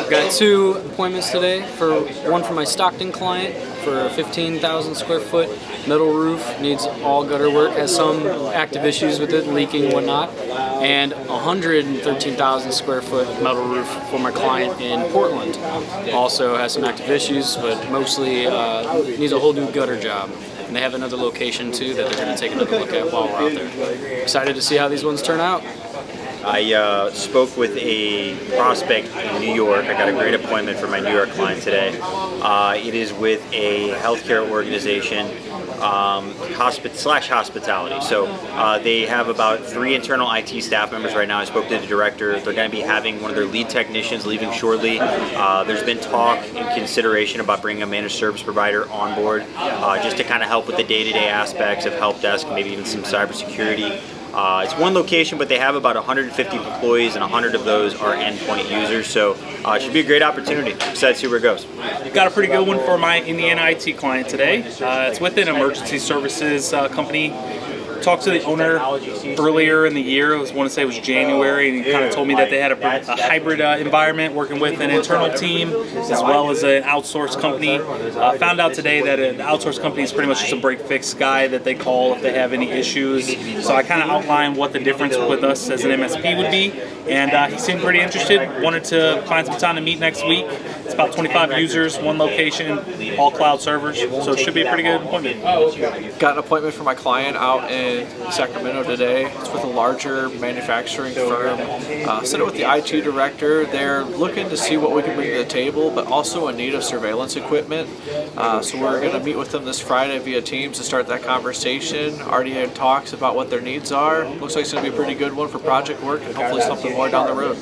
I've got two appointments today. One for my Stockton client for a 15,000 square foot metal roof, needs all gutter work, has some active issues with it, leaking, whatnot, and 113,000 square foot metal roof for my client in Portland. Also has some active issues, but mostly needs a whole new gutter job. And they have another location too that they're going to take another look at while we're out there. Excited to see how these ones turn out. I spoke with a prospect in New York. I got a great appointment for my New York client today. It is with a healthcare organization hospitality. So they have about 3 internal IT staff members right now. I spoke to the director. They're going to be having one of their lead technicians leaving shortly. There's been talk and consideration about bringing a managed service provider on board just to kind of help with the day-to-day aspects of help desk, maybe even some cybersecurity. It's one location, but they have about 150 employees, and 100 of those are endpoint users. So it should be a great opportunity. Excited to see where it goes. Got a pretty good one for my Indiana IT client today. It's with an emergency services company. Talked to the owner earlier in the year. I want to say it was January, and he kind of told me that they had a hybrid environment working with an internal team as well as an outsourced company. Found out today that an outsourced company is pretty much just a break-fix guy that they call if they have any issues. So I kind of outlined what the difference with us as an MSP would be, and he seemed pretty interested. Wanted to find some time to meet next week. It's about 25 users, one location, all cloud servers, so it should be a pretty good appointment. Got an appointment for my client out in Sacramento today. It's with a larger manufacturing firm. Sent it with the IT director. They're looking to see what we can bring to the table, but also in need of surveillance equipment. So we're going to meet with them this Friday via Teams to start that conversation. Already had talks about what their needs are. Looks like it's going to be a pretty good one for project work and hopefully something more down the road.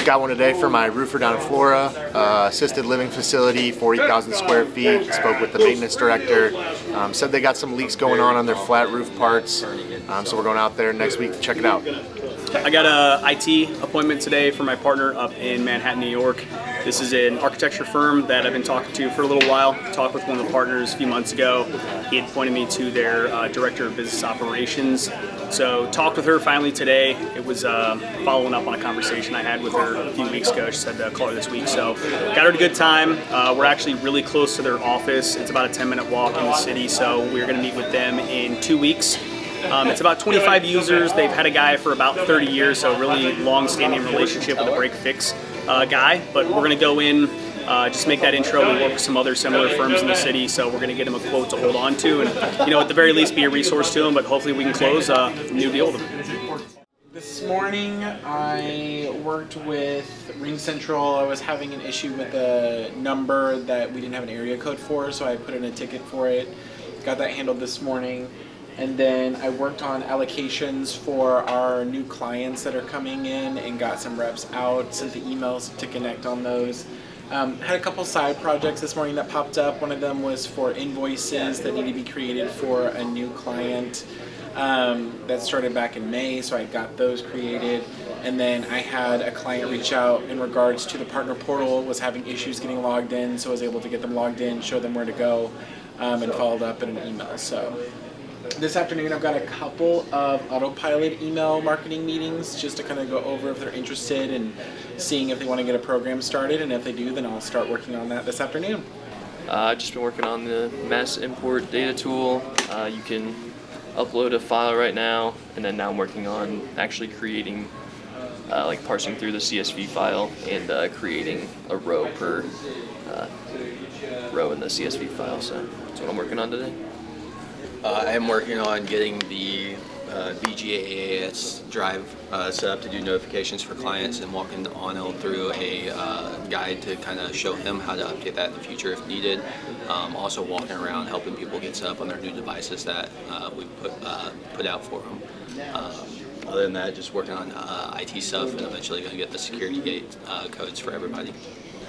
Got one today for my roofer down in Flora, assisted living facility, 40,000 square feet. Spoke with the maintenance director. Said they got some leaks going on their flat roof parts. So we're going out there next week to check it out. I got a IT appointment today for my partner up in Manhattan, New York. This is an architecture firm that I've been talking to for a little while. Talked with one of the partners a few months ago. He had pointed me to their director of business operations. So talked with her finally today. It was following up on a conversation I had with her a few weeks ago. She said to call her this week. So got her at a good time. We're actually really close to their office. It's about a 10-minute walk in the city. So we're going to meet with them in 2 weeks. It's about 25 users. They've had a guy for about 30 years, so a really long-standing relationship with a break-fix guy. But we're going to go in, just make that intro. We work with some other similar firms in the city, so we're going to get him a quote to hold on to, and at the very least, be a resource to him. But hopefully, we can close a new deal with him. This morning, I worked with Ring Central. I was having an issue with a number that we didn't have an area code for, so I put in a ticket for it. Got that handled this morning. And then I worked on allocations for our new clients that are coming in and got some reps out, sent the emails to connect on those. Had a couple side projects this morning that popped up. One of them was for invoices that need to be created for a new client that started back in May, so I got those created. And then I had a client reach out in regards to the partner portal, was having issues getting logged in, so I was able to get them logged in, show them where to go, and followed up in an email. So this afternoon I've got a couple of autopilot email marketing meetings just to kind of go over if they're interested and seeing if they want to get a program started, and if they do, then I'll start working on that this afternoon. I've just been working on the mass import data tool. You can upload a file right now, and then now I'm working on actually creating, like parsing through the CSV file and creating a row per row in the CSV file. So that's what I'm working on today. I'm working on getting the VGAAS drive set up to do notifications for clients, and walking Arnold through a guide to kind of show him how to update that in the future if needed. Also walking around helping people get set up on their new devices that we put out for them. Other than that, just working on IT stuff, and eventually going to get the security gate codes for everybody.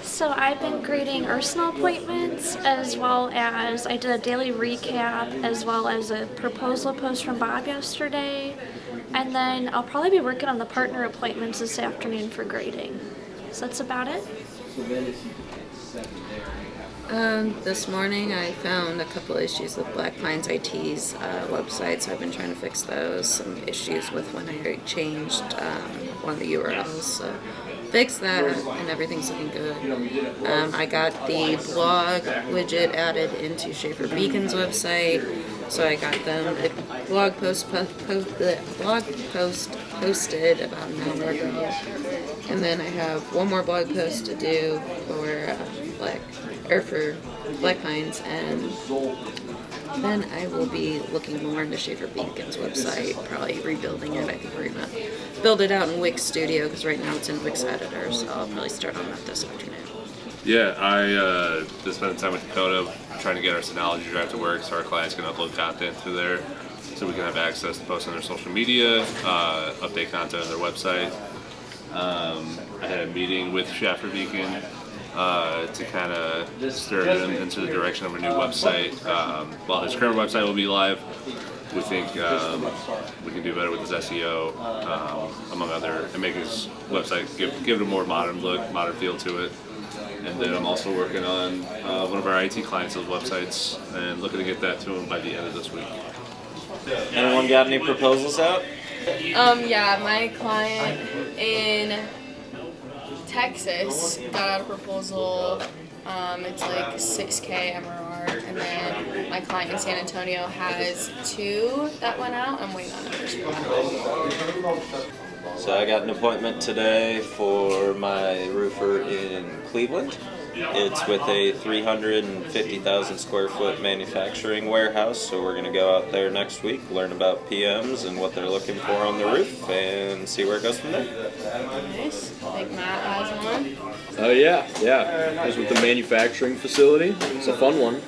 So I've been grading Arsenal appointments, as well as I did a daily recap, as well as a proposal post from Bob yesterday. And then I'll probably be working on the partner appointments this afternoon for grading. So that's about it. This morning I found a couple issues with Black Pines IT's website, so I've been trying to fix those. Some issues with when I changed one of the URLs, so fixed that, and everything's looking good. I got the blog widget added into Schaefer Beacon's website, so I got them a blog post posted about an hour ago, and then I have one more blog post to do for Black Pines, and then I will be looking more into Schaefer Beacon's website, probably rebuilding it. I think we're gonna build it out in Wix Studio because right now it's in Wix Editor, so I'll probably start on that this afternoon. Yeah, I just spent time with Dakota trying to get our Synology drive to work so our clients can upload content to there so we can have access to post on their social media, update content on their website. I had a meeting with Schaefer Beacon to kind of steer them into the direction of a new website. While his current website will be live, we think we can do better with his SEO, among other, and make his website give it a more modern look, modern feel to it. And then I'm also working on one of our IT clients' websites and looking to get that to him by the end of this week. Anyone got any proposals out? Yeah, my client in Texas got out a proposal. It's like 6K MRR, and then my client in San Antonio has 2 that went out. I'm waiting on numbers for that. So I got an appointment today for my roofer in Cleveland. It's with a 350,000 square foot manufacturing warehouse, so we're going to go out there next week, learn about PMs and what they're looking for on the roof, and see where it goes from there. Nice. I think Matt has one. Oh yeah. I was with the manufacturing facility. It's a fun one.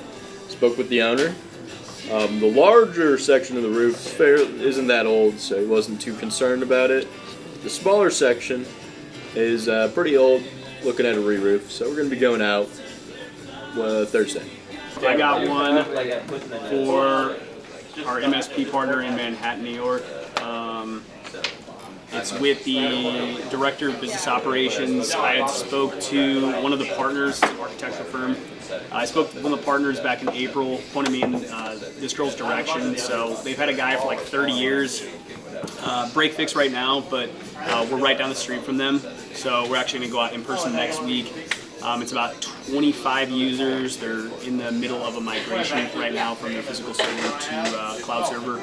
Spoke with the owner. The larger section of the roof isn't that old, so he wasn't too concerned about it. The smaller section is pretty old, looking at a re-roof, so we're going to be going out Thursday. I got one for our MSP partner in Manhattan, New York. It's with the Director of Business Operations. I had spoke to one of the partners, it's an architecture firm. I spoke to one of the partners back in April, pointed me in this girl's direction. So they've had a guy for like 30 years. Break fix right now, but we're right down the street from them. So we're actually going to go out in person next week. It's about 25 users. They're in the middle of a migration right now from their physical server to cloud server.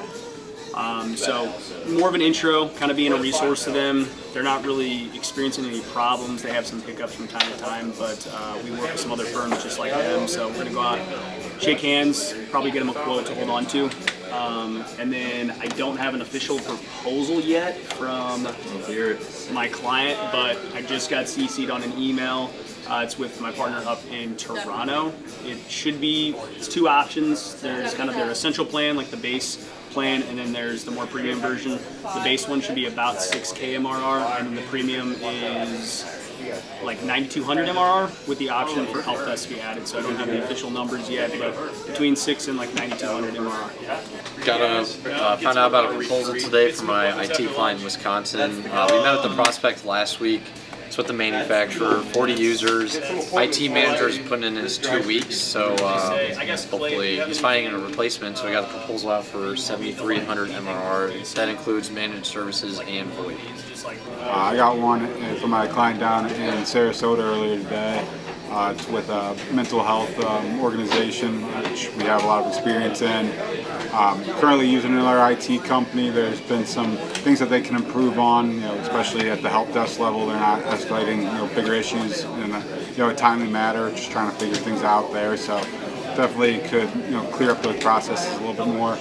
So more of an intro, kind of being a resource to them. They're not really experiencing any problems. They have some hiccups from time to time, but we work with some other firms just like them. So we're going to go out, shake hands, probably get them a quote to hold on to. And then I don't have an official proposal yet from my client, but I just got CC'd on an email. It's with my partner up in Toronto. It's 2 options. There's kind of their essential plan, like the base plan, and then there's the more premium version. The base one should be about 6K MRR, and the premium is like 9,200 MRR with the option for help desk to be added. So I don't have the official numbers yet, but between 6 and like 9,200 MRR. Found out about a proposal today from my IT client in Wisconsin. We met with the prospect last week. It's with the manufacturer, 40 users. IT manager is putting in his 2 weeks, so hopefully he's finding a replacement. So we got the proposal out for 7,300 MRR. That includes managed services and VoIP. I got one for my client down in Sarasota earlier today. It's with a mental health organization, which we have a lot of experience in. Currently using another IT company. There's been some things that they can improve on, especially at the help desk level. They're not escalating, bigger issues in a timely manner. Just trying to figure things out there. So definitely could, clear up those processes a little bit more.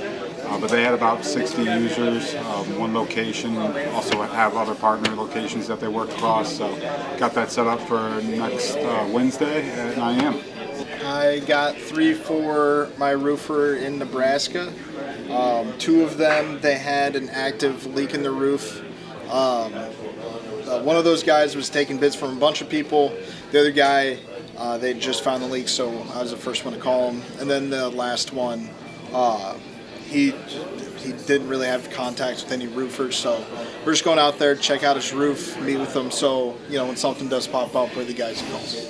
But they had about 60 users, one location, also have other partner locations that they work across. So got that set up for next Wednesday at 9 a.m. I got 3 for my roofer in Nebraska. 2 of them, they had an active leak in the roof. One of those guys was taking bids from a bunch of people. The other guy, they just found the leak, so I was the first one to call him. And then the last one, he didn't really have contact with any roofers, so we're just going out there, check out his roof, meet with them, so when something does pop up, we're the guys who calls.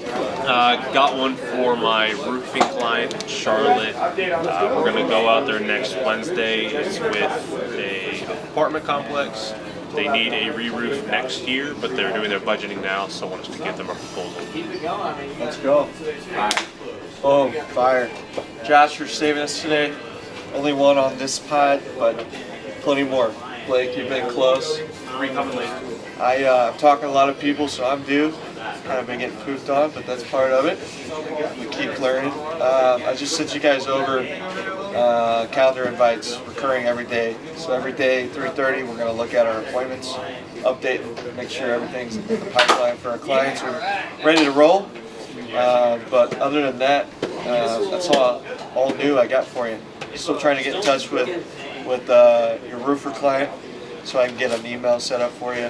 Got one for my roofing client in Charlotte. We're going to go out there next Wednesday. It's with a apartment complex. They need a re-roof next year, but they're doing their budgeting now, so I want us to give them a proposal. Let's go. Boom, fire. Josh, you're saving us today. Only one on this pod, but plenty more. Blake, you've been close. Three coming later. I'm talking to a lot of people, so I'm due. Kind of been getting pooped on, but that's part of it. We keep learning. I just sent you guys over calendar invites, recurring every day. So every day, 3:30, we're going to look at our appointments, update, make sure everything's in the pipeline for our clients are ready to roll. But other than that, that's all new I got for you. Still trying to get in touch with your roofer client so I can get an email set up for you.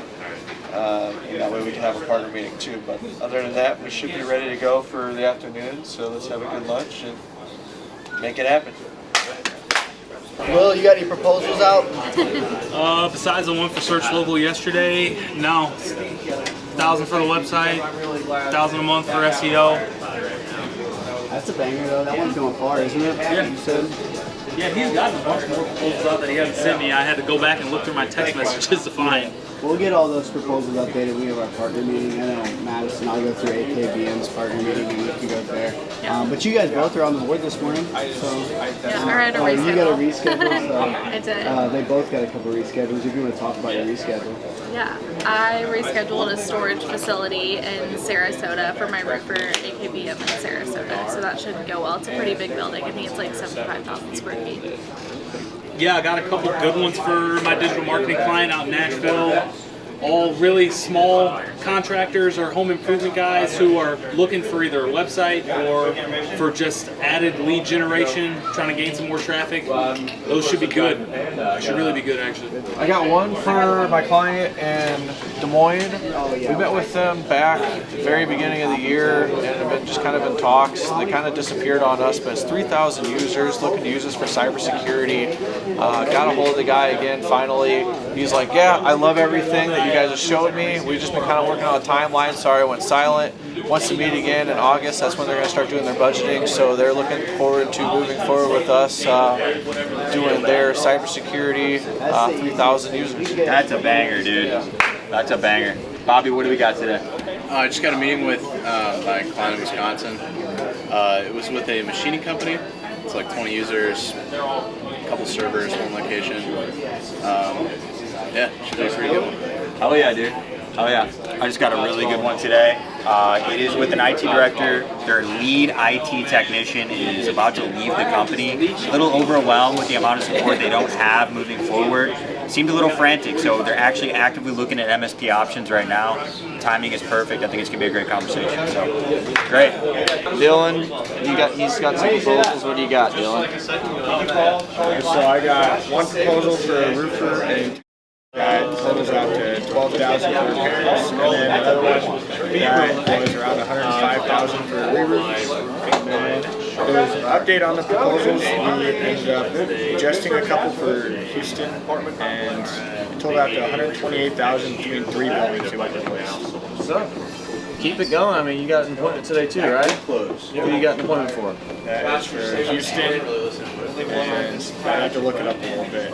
That way we can have a partner meeting too. But other than that, we should be ready to go for the afternoon. So let's have a good lunch and make it happen. Will, you got any proposals out? Besides the one for Search Local yesterday, no. 1,000 for the website, 1,000 a month for SEO. That's a banger though. That one's going far, isn't it? Yeah. You said? Yeah, he's gotten a bunch more proposals out that he hasn't sent me. I had to go back and look through my text messages to find. We'll get all those proposals updated. We have our partner meeting. I know Madison, I'll go through AKBM's partner meeting and we can go there. But you guys both are on the board this morning. So Yeah, I had a reschedule. you got a reschedule. So, I did. they both got a couple reschedules. If you want to talk about your reschedule. Yeah, I rescheduled a storage facility in Sarasota for my roofer AKBM in Sarasota. So that should go well. It's a pretty big building. I think it's like 75,000 square feet. Yeah, I got a couple good ones for my digital marketing client out in Nashville. All really small contractors or home improvement guys who are looking for either a website or for just added lead generation, trying to gain some more traffic. Those should be good. Should really be good, actually. I got one for my client in Des Moines. We met with them back at the very beginning of the year and have been just kind of in talks. They kind of disappeared on us, but it's 3,000 users looking to use us for cybersecurity. Got a hold of the guy again finally. He's like, yeah, I love everything that you guys have showed me. We've just been kind of working on a timeline. Sorry, I went silent. Wants to meet again in August. That's when they're going to start doing their budgeting. So they're looking forward to moving forward with us, doing their cybersecurity, 3,000 users. That's a banger, dude. That's a banger. Bobby, what do we got today? I just got a meeting with my client in Wisconsin. It was with a machining company. It's like 20 users, a couple servers, one location. Yeah, should be a pretty good one. Oh yeah, dude. Oh yeah. I just got a really good one today. It is with an IT director. Their lead IT technician is about to leave the company. A little overwhelmed with the amount of support they don't have moving forward. Seemed a little frantic, so they're actually actively looking at MSP options right now. Timing is perfect. I think it's gonna be a great conversation. So great. Dillon, he's got some proposals. What do you got, Dillon? So I got one proposal for a roofer and that totals out to 12,000 for repairs, and then another one that was around 105,000 for a re-roof. And then there's an update on the proposals. We ended up adjusting a couple for Houston, and it totaled out to 128,000 between 3 buildings that we replaced. So, keep it going. I mean, you got an appointment today too, right? Who you got an appointment for? That is for Houston, and I have to look it up a little bit,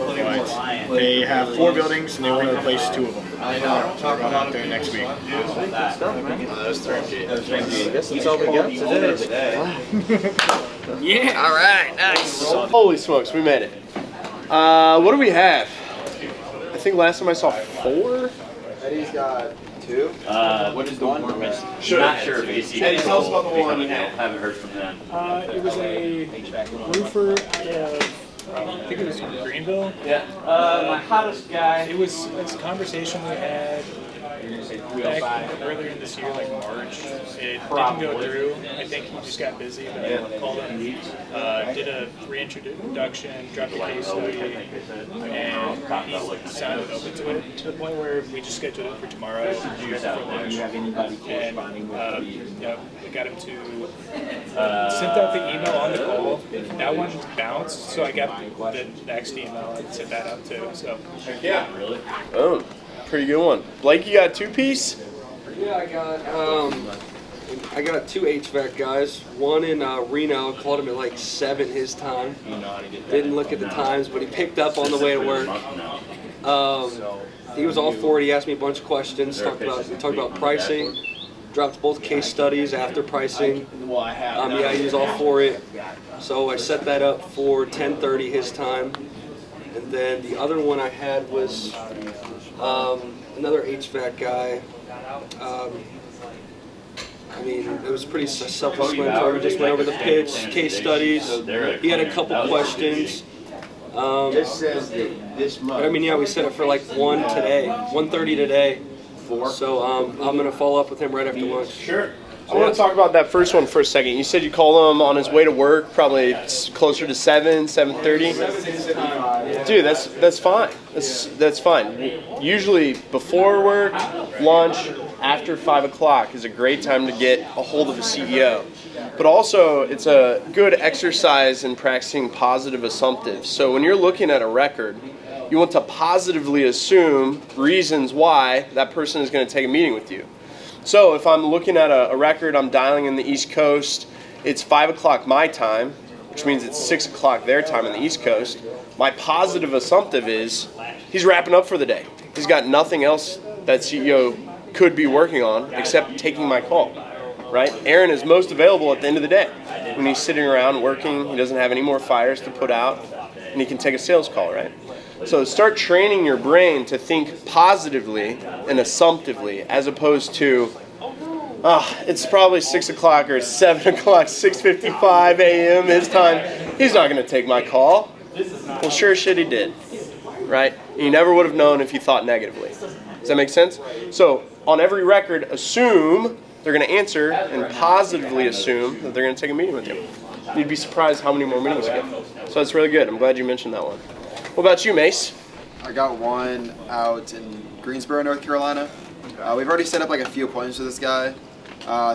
but they have 4 buildings and they want to replace 2 of them. I'll talk about there next week. Those turnkey. I guess that's all we got today. Yeah, all right, nice. Holy smokes, we made it. What do we have? I think last time I saw 4. Eddie's got 2. What is the one? Sure. Not sure if AC. Eddie, tell us about the one. Haven't heard from them. It was a roofer out of, I think it was from Greenville. Yeah. My hottest guy. It's a conversation we had back earlier in this year, like March. It didn't go through. I think he just got busy, but I called him, did a reintroduction, dropped a case study, and he sounded open to it, to the point where we just scheduled it for tomorrow. And we got him to sent out the email on the call. That one bounced, so I got the next email and sent that out too. So Yeah. Really? Oh, pretty good one. Blake, you got 2-piece? Yeah, I got 2 HVAC guys. One in Reno, called him at like 7 his time. Didn't look at the times, but he picked up on the way to work. he was all for it. He asked me a bunch of questions. We talked about pricing. Dropped both case studies after pricing. Yeah, he was all for it. So I set that up for 10:30 his time. And then the other one I had was another HVAC guy. I mean, it was pretty self-explanatory. We just went over the pitch, case studies. He had a couple questions. But I mean, yeah, we set it for like 1:30 today. So I'm going to follow up with him right after lunch. Sure. I want to talk about that first one for a second. You said you called him on his way to work, probably closer to 7:30. Dude, that's fine. That's fine. Usually before work, lunch, after 5 o'clock is a great time to get a hold of a CEO. But also, it's a good exercise in practicing positive assumptives. So when you're looking at a record, you want to positively assume reasons why that person is going to take a meeting with you. So if I'm looking at a record, I'm dialing in the East Coast, it's 5 o'clock my time, which means it's 6 o'clock their time on the East Coast. My positive assumptive is he's wrapping up for the day. He's got nothing else that CEO could be working on except taking my call, right? Aaron is most available at the end of the day. When he's sitting around working, he doesn't have any more fires to put out, and he can take a sales call, right? So start training your brain to think positively and assumptively as opposed to, it's probably 6 o'clock or 7 o'clock, 6:55 a.m. his time. He's not going to take my call. Well, sure as shit he did, right? You never would have known if you thought negatively. Does that make sense? So on every record, assume they're going to answer and positively assume that they're going to take a meeting with you. You'd be surprised how many more meetings you get. So that's really good. I'm glad you mentioned that one. What about you, Mace? I got one out in Greensboro, North Carolina. We've already set up like a few appointments with this guy.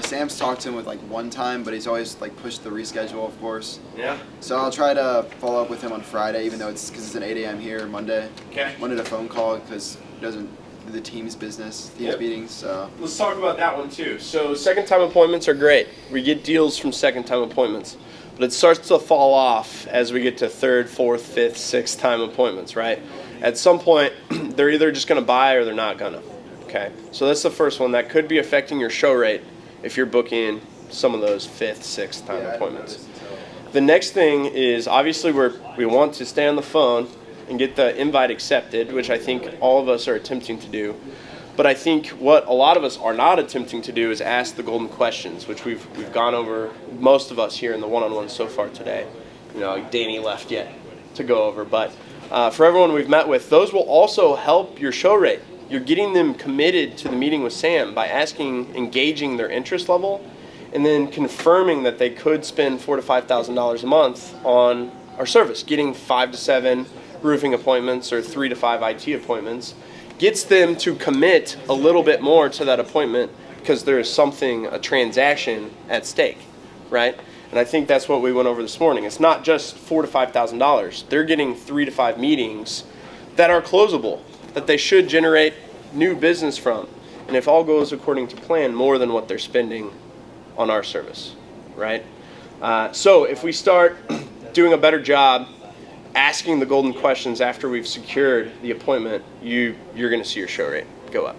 Sam's talked to him with like one time, but he's always like pushed the reschedule, of course. Yeah. So I'll try to follow up with him on Friday, even though it's an 8 a.m. here Monday. Okay. Wanted a phone call because he doesn't do the team's business, meetings. So let's talk about that one too. So second time appointments are great. We get deals from second time appointments. But it starts to fall off as we get to third, fourth, fifth, sixth time appointments, right? At some point, they're either just going to buy or they're not going to, okay? So that's the first one. That could be affecting your show rate if you're booking some of those fifth, sixth time appointments. The next thing is obviously we want to stay on the phone and get the invite accepted, which I think all of us are attempting to do. But I think what a lot of us are not attempting to do is ask the golden questions, which we've gone over, most of us here in the one-on-one so far today. You know, Danny left yet to go over. But for everyone we've met with, those will also help your show rate. You're getting them committed to the meeting with Sam by engaging their interest level, and then confirming that they could spend $4,000 to $5,000 a month on our service, getting 5 to 7 roofing appointments or 3 to 5 IT appointments. Gets them to commit a little bit more to that appointment because there is a transaction at stake, right? And I think that's what we went over this morning. It's not just $4,000 to $5,000. They're getting 3 to 5 meetings that are closable, that they should generate new business from. And if all goes according to plan, more than what they're spending on our service, right? So if we start doing a better job asking the golden questions after we've secured the appointment, you're going to see your show rate go up,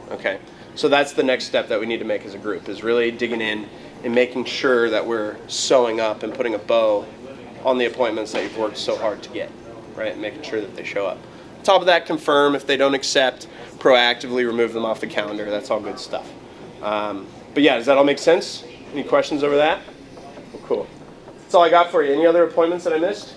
okay? So that's the next step that we need to make as a group, is really digging in and making sure that we're sewing up and putting a bow on the appointments that you've worked so hard to get, right? And making sure that they show up. On top of that, confirm. If they don't accept, proactively remove them off the calendar. That's all good stuff. But yeah, does that all make sense? Any questions over that? Well, cool. That's all I got for you. Any other appointments that I missed?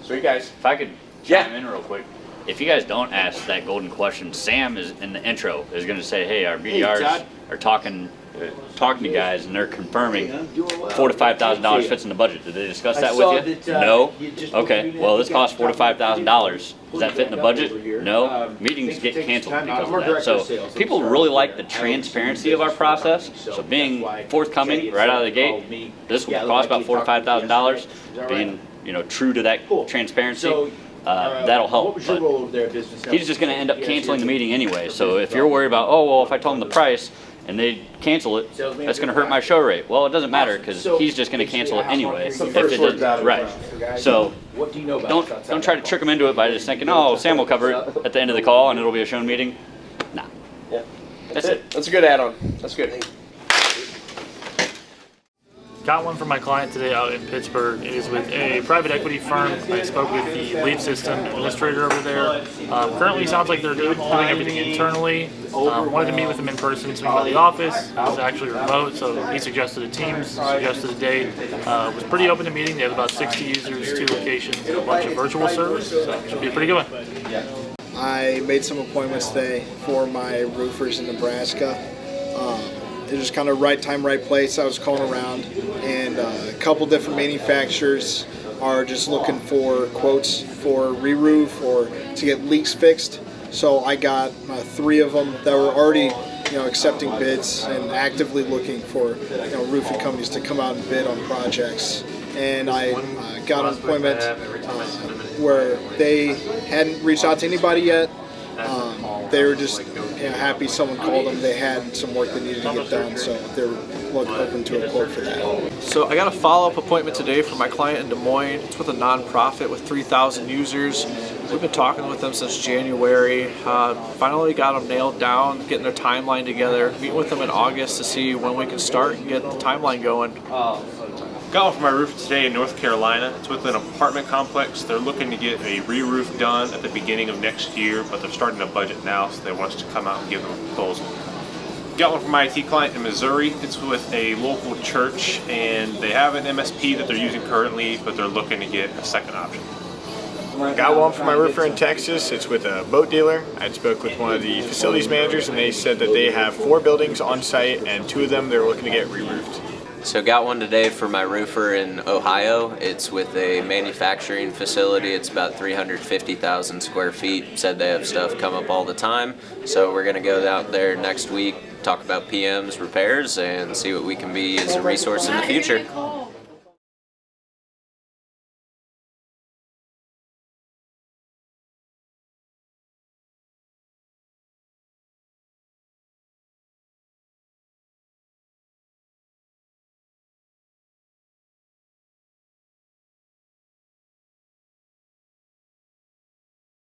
Sweet, guys. If I could chime in real quick. If you guys don't ask that golden question, Sam is in the intro is going to say, "Hey, our BDRs are talking to guys, and they're confirming $4,000 to $5,000 fits in the budget." Did they discuss that with you? No. Okay. Well, this costs $4,000 to $5,000. Does that fit in the budget? No. Meetings get canceled because of that. So people really like the transparency of our process. So being forthcoming right out of the gate, this will cost about $4,000 to $5,000. Being true to that transparency. That'll help. But he's just going to end up canceling the meeting anyway. So if you're worried about, oh, well, if I told him the price, and they cancel it, that's going to hurt my show rate. Well, it doesn't matter because he's just going to cancel it anyway. If it doesn't, right. So don't try to trick them into it by just thinking, oh, Sam will cover it at the end of the call and it'll be a shown meeting. Nah. That's it. That's a good add-on. That's good. Got one from my client today out in Pittsburgh. It is with a private equity firm. I spoke with the lead system administrator over there. Currently sounds like they're doing everything internally. Wanted to meet with him in person, swing by the office. It's actually remote, so he suggested a Teams, suggested a date. Was pretty open to meeting. They have about 60 users, 2 locations, and a bunch of virtual servers, so it should be a pretty good one. I made some appointments today for my roofers in Nebraska. It was kind of right time, right place. I was calling around, and a couple different manufacturers are just looking for quotes for re-roof or to get leaks fixed. So I got 3 of them that were already, accepting bids and actively looking for, roofing companies to come out and bid on projects. And I got an appointment where they hadn't reached out to anybody yet. They were just happy someone called them. They had some work that needed to get done, so they were open to a quote for that. So I got a follow-up appointment today for my client in Des Moines. It's with a nonprofit with 3,000 users. We've been talking with them since January. Finally got them nailed down, getting their timeline together. Meeting with them in August to see when we can start and get the timeline going. Got one for my roof today in North Carolina. It's with an apartment complex. They're looking to get a re-roof done at the beginning of next year, but they're starting a budget now, so they want us to come out and give them a proposal. Got one from my IT client in Missouri. It's with a local church, and they have an MSP that they're using currently, but they're looking to get a second option. Got one for my roofer in Texas. It's with a boat dealer. I spoke with one of the facilities managers, and they said that they have 4 buildings on site, and 2 of them they're looking to get re-roofed. So got one today for my roofer in Ohio. It's with a manufacturing facility. It's about 350,000 square feet. Said they have stuff come up all the time. So we're gonna go out there next week, talk about PMs, repairs, and see what we can be as a resource in the future.